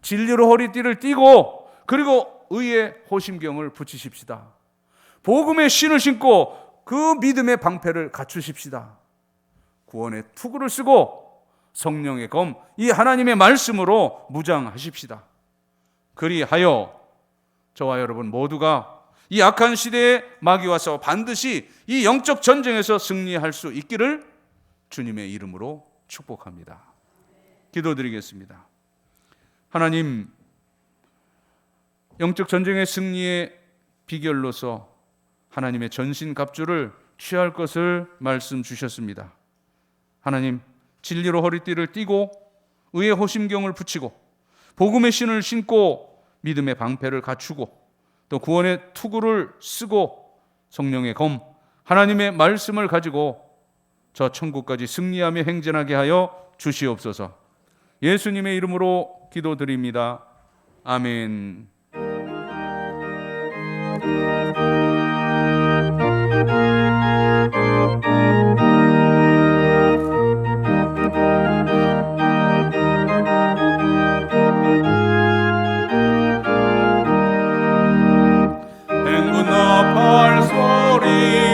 진리로 허리띠를 띠고 그리고 의의 호심경을 붙이십시다. 복음의 신을 신고 그 믿음의 방패를 갖추십시다. 구원의 투구를 쓰고 성령의 검, 이 하나님의 말씀으로 무장하십시다. 그리하여 저와 여러분 모두가 이 악한 시대의 마귀와 싸워 반드시 이 영적 전쟁에서 승리할 수 있기를 주님의 이름으로 축복합니다. 기도드리겠습니다. 하나님, 영적 전쟁의 승리의 비결로서 하나님의 전신갑주를 취할 것을 말씀 주셨습니다. 하나님, 진리로 허리띠를 띠고 의의 호심경을 붙이고 복음의 신을 신고 믿음의 방패를 갖추고 또 구원의 투구를 쓰고 성령의 검, 하나님의 말씀을 가지고 저 천국까지 승리하며 행진하게 하여 주시옵소서. 예수님의 이름으로 기도드립니다. 아멘. 행군나팔 소리에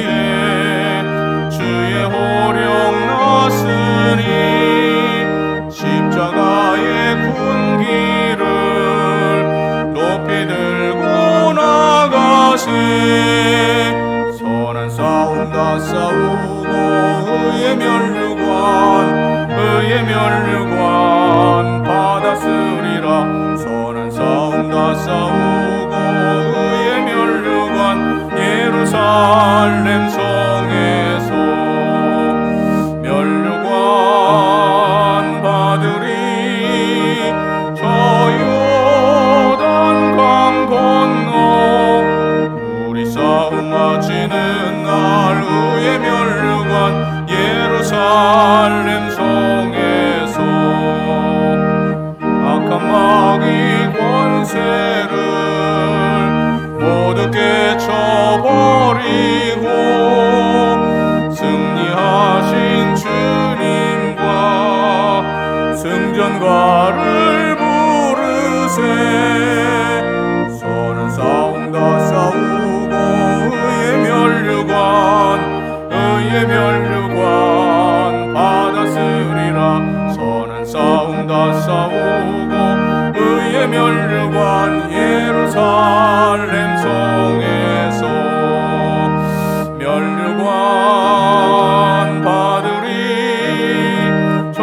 주의 호령 났으니 십자가의 군기를 높이 들고 나가세. 선한 싸움 다 싸우고 의의 면류관 받았으리라. 선한 싸움 다 싸우고 의의 면류관 예루살렘 성에서 면류관 받으리. 저 요단 강 건너 우리 싸움 마치는 날 의의 면류관 예루살렘 성에서 악한 마귀 권세를 모두 깨쳐버리고 승리하신 주님과 승전가를 부르세. 선한 싸움 다 싸우고 의의 면류관 받았으리라. 선한 싸움 다 싸우고 의의 면류관 예루살렘 성에서 면류관 받으리. 저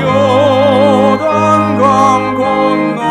요단 강 건너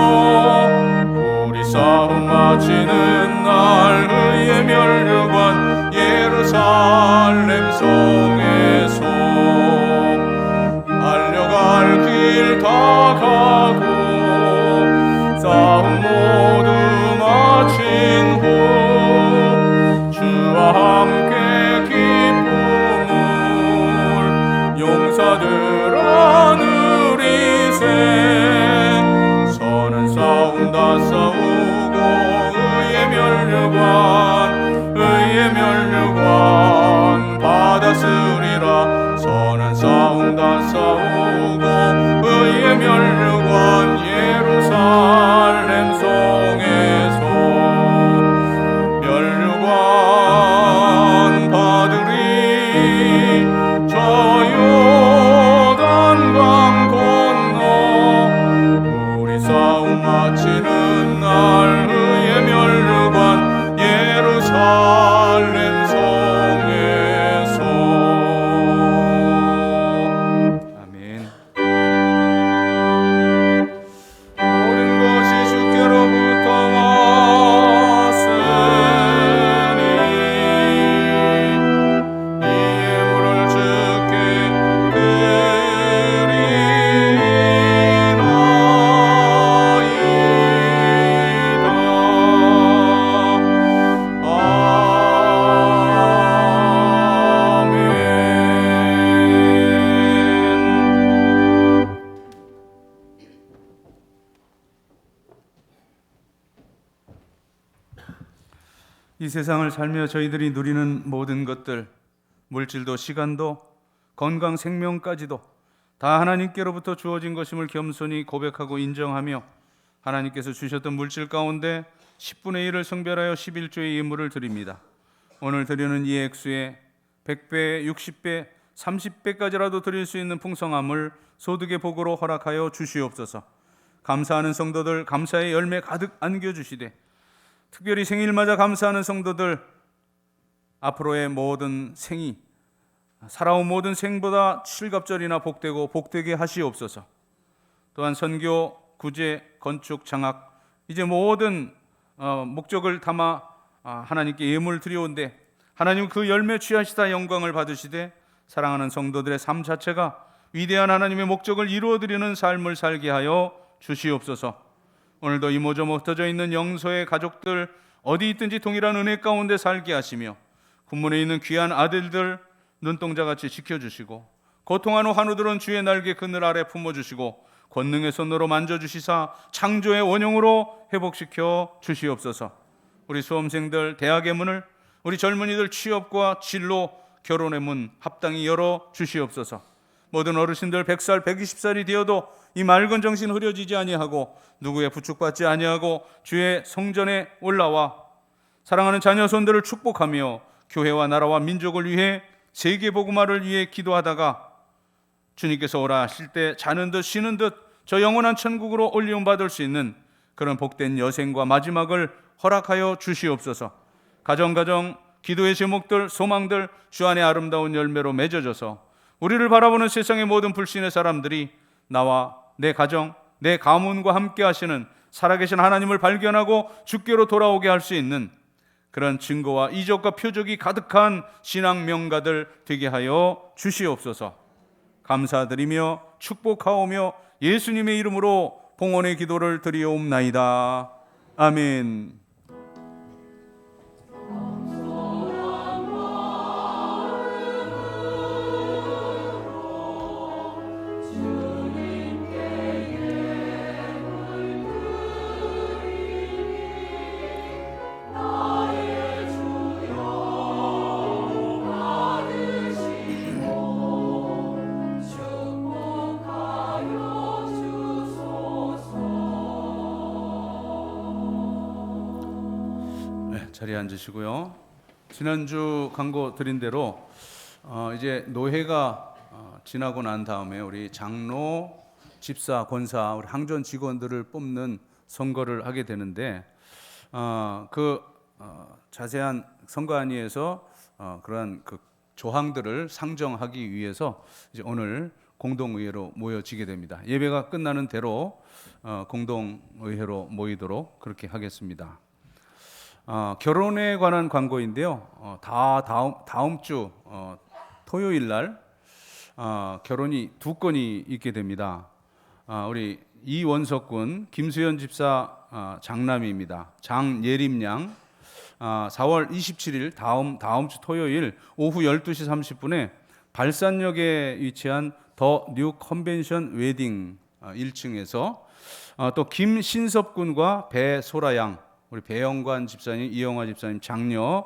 면류관 의의 면류관 받았으리라. 선한 싸움 다 싸우고 의의 면류관 예루살렘 성에서 면류관 받으리. 저 요단강 건너 우리 싸움 마치는 날 의의 면류관 예루살렘 성에서. 아멘. 모든 것이 주께로부터 왔으니 이 예물을 주께 아멘. 이 세상을 살며 저희들이 누리는 모든 것들, 물질도 시간도 건강 생명까지도 다 하나님께로부터 주어진 것임을 겸손히 고백하고 인정하며 하나님께서 주셨던 물질 가운데 10분의 1을 성별하여 11조의 예물을 드립니다. 오늘 드리는 이 액수에 100배, 60배, 30배까지라도 드릴 수 있는 풍성함을 소득의 복으로 허락하여 주시옵소서. 감사하는 성도들 감사의 열매 가득 안겨주시되, 특별히 생일 맞아 감사하는 성도들 앞으로의 모든 생이 살아온 모든 생보다 칠갑절이나 복되고 복되게 하시옵소서. 또한 선교, 구제, 건축, 장학 이제 모든 목적을 담아 하나님께 예물 드려온데 하나님 그 열매 취하시다 영광을 받으시되 사랑하는 성도들의 삶 자체가 위대한 하나님의 목적을 이루어드리는 삶을 살게 하여 주시옵소서. 오늘도 이모저모 흩어져 있는 영소의 가족들 어디 있든지 동일한 은혜 가운데 살게 하시며 군문에 있는 귀한 아들들 눈동자같이 지켜주시고 고통하는 환우들은 주의 날개 그늘 아래 품어주시고 권능의 손으로 만져주시사 창조의 원형으로 회복시켜 주시옵소서. 우리 수험생들 대학의 문을, 우리 젊은이들 취업과 진로, 결혼의 문 합당히 열어 주시옵소서. 모든 어르신들 100살, 120살이 되어도 이 맑은 정신 흐려지지 아니하고 누구의 부축받지 아니하고 주의 성전에 올라와 사랑하는 자녀 손들을 축복하며 교회와 나라와 민족을 위해 세계 복음화를 위해 기도하다가 주님께서 오라 하실 때 자는 듯 쉬는 듯 저 영원한 천국으로 올리움 받을 수 있는 그런 복된 여생과 마지막을 허락하여 주시옵소서. 가정 기도의 제목들, 소망들 주 안의 아름다운 열매로 맺어져서 우리를 바라보는 세상의 모든 불신의 사람들이 나와 내 가정, 내 가문과 함께 하시는 살아계신 하나님을 발견하고 주께로 돌아오게 할 수 있는 그런 증거와 이적과 표적이 가득한 신앙 명가들 되게 하여 주시옵소서. 감사드리며 축복하오며 예수님의 이름으로 봉헌의 기도를 드리옵나이다. 아멘. 자리에 앉으시고요. 지난주 광고 드린 대로 이제 노회가 지나고 난 다음에 우리 장로, 집사, 권사, 우리 항전 직원들을 뽑는 선거를 하게 되는데 자세한 선거안위에서 그러한 그 조항들을 상정하기 위해서 이제 오늘 공동의회로 모여지게 됩니다. 예배가 끝나는 대로 공동의회로 모이도록 그렇게 하겠습니다. 결혼에 관한 광고인데요. 다음 주 토요일 날 결혼이 2건이 있게 됩니다. 우리 이원석 군, 김수현 집사 장남입니다. 장예림 양 4월 27일 다음 주 토요일 오후 12시 30분에 발산역에 위치한 더 뉴 컨벤션 웨딩 1층에서 또 김신섭 군과 배소라 양 우리 배영관 집사님, 이영화 집사님 장녀,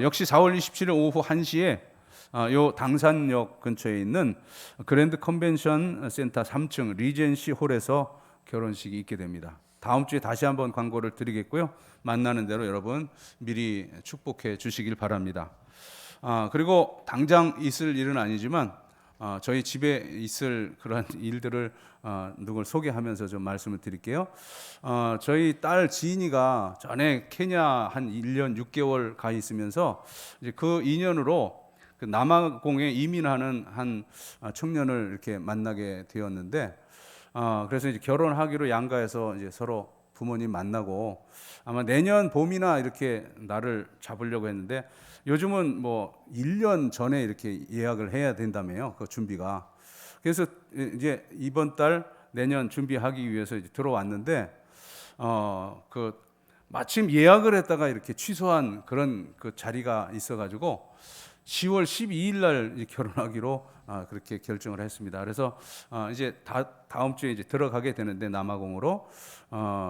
역시 4월 27일 오후 1시에 요 당산역 근처에 있는 그랜드 컨벤션 센터 3층 리젠시 홀에서 결혼식이 있게 됩니다. 다음 주에 다시 한번 광고를 드리겠고요. 만나는 대로 여러분 미리 축복해 주시길 바랍니다. 그리고 당장 있을 일은 아니지만 저희 집에 있을 그런 일들을 누굴 소개하면서 좀 말씀을 드릴게요. 저희 딸 지인이가 전에 케냐 한 1년 6개월 가 있으면서 이제 그 인연으로 그 남아공에 이민하는 한 청년을 이렇게 만나게 되었는데, 그래서 이제 결혼하기로 양가해서 이제 서로 부모님 만나고 아마 내년 봄이나 이렇게 날을 잡으려고 했는데, 요즘은 뭐 1년 전에 이렇게 예약을 해야 된다며요. 그 준비가. 그래서 이제 이번 달 내년 준비하기 위해서 이제 들어왔는데, 그 마침 예약을 했다가 이렇게 취소한 그런 그 자리가 있어가지고 10월 12일 날 결혼하기로 그렇게 결정을 했습니다. 그래서 이제 다음 주에 이제 들어가게 되는데, 남아공으로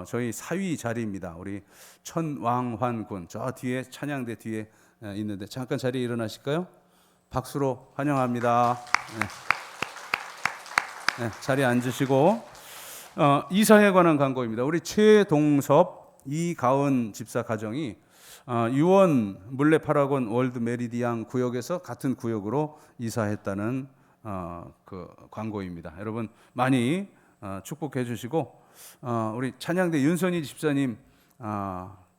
저희 사위 자리입니다. 우리 천왕환 군 저 뒤에 찬양대 뒤에 있는데 잠깐 자리에 일어나실까요? 박수로 환영합니다. 네, 자리에 앉으시고, 이사에 관한 광고입니다. 우리 최동섭, 이가은 집사 가정이 유원 물레파라곤 월드 메리디안 구역에서 같은 구역으로 이사했다는 그 광고입니다. 여러분 많이 축복해 주시고, 우리 찬양대 윤선희 집사님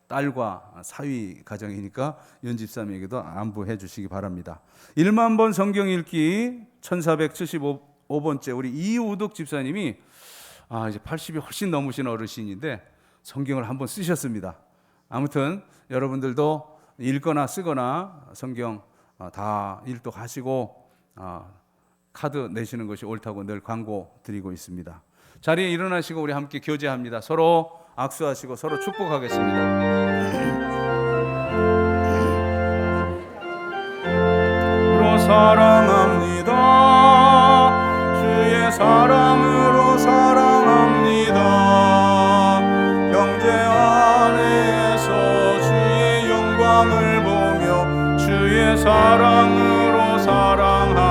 딸과 사위 가정이니까 윤 집사님에게도 안부해 주시기 바랍니다. 1만 번 성경 읽기 1475번째 우리 이우득 집사님이 이제 80이 훨씬 넘으신 어르신인데 성경을 한번 쓰셨습니다. 아무튼 여러분들도 읽거나 쓰거나 성경 다 일독하시고 카드 내시는 것이 옳다고 늘 광고 드리고 있습니다. 자리에 일어나시고 우리 함께 교제합니다. 서로 악수하시고 서로 축복하겠습니다. 로 사랑합니다. 주의 사랑으로 사랑합니다. 형제 안에서 주의 영광을 보며 주의 사랑으로 사랑합니다.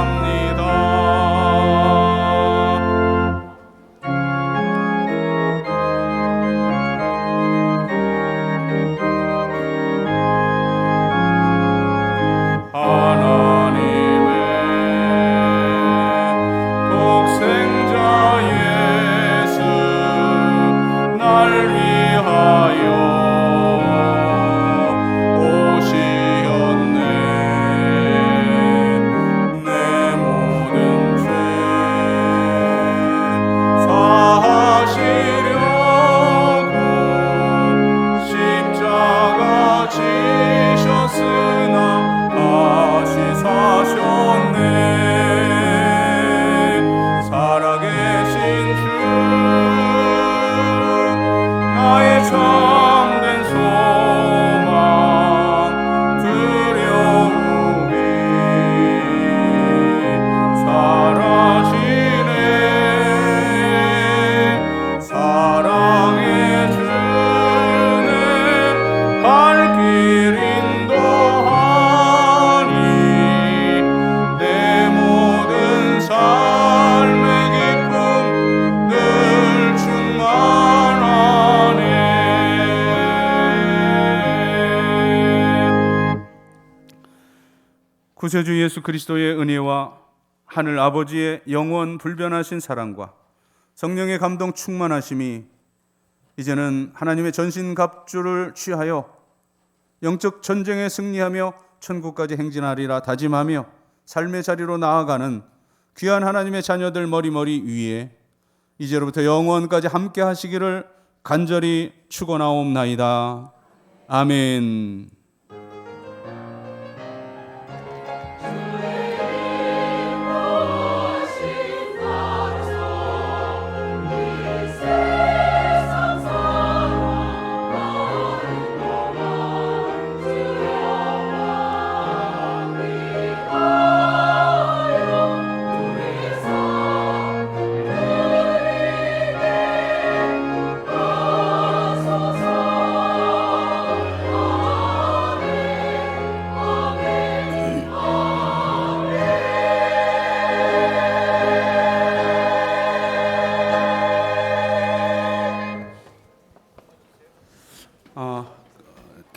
구세주 예수 그리스도의 은혜와 하늘 아버지의 영원 불변하신 사랑과 성령의 감동 충만하심이 이제는 하나님의 전신갑주를 취하여 영적 전쟁에 승리하며 천국까지 행진하리라 다짐하며 삶의 자리로 나아가는 귀한 하나님의 자녀들 머리머리 위에 이제로부터 영원까지 함께 하시기를 간절히 축원하옵나이다. 아멘.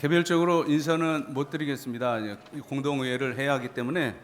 개별적으로 인사는 못 드리겠습니다. 공동의회를 해야 하기 때문에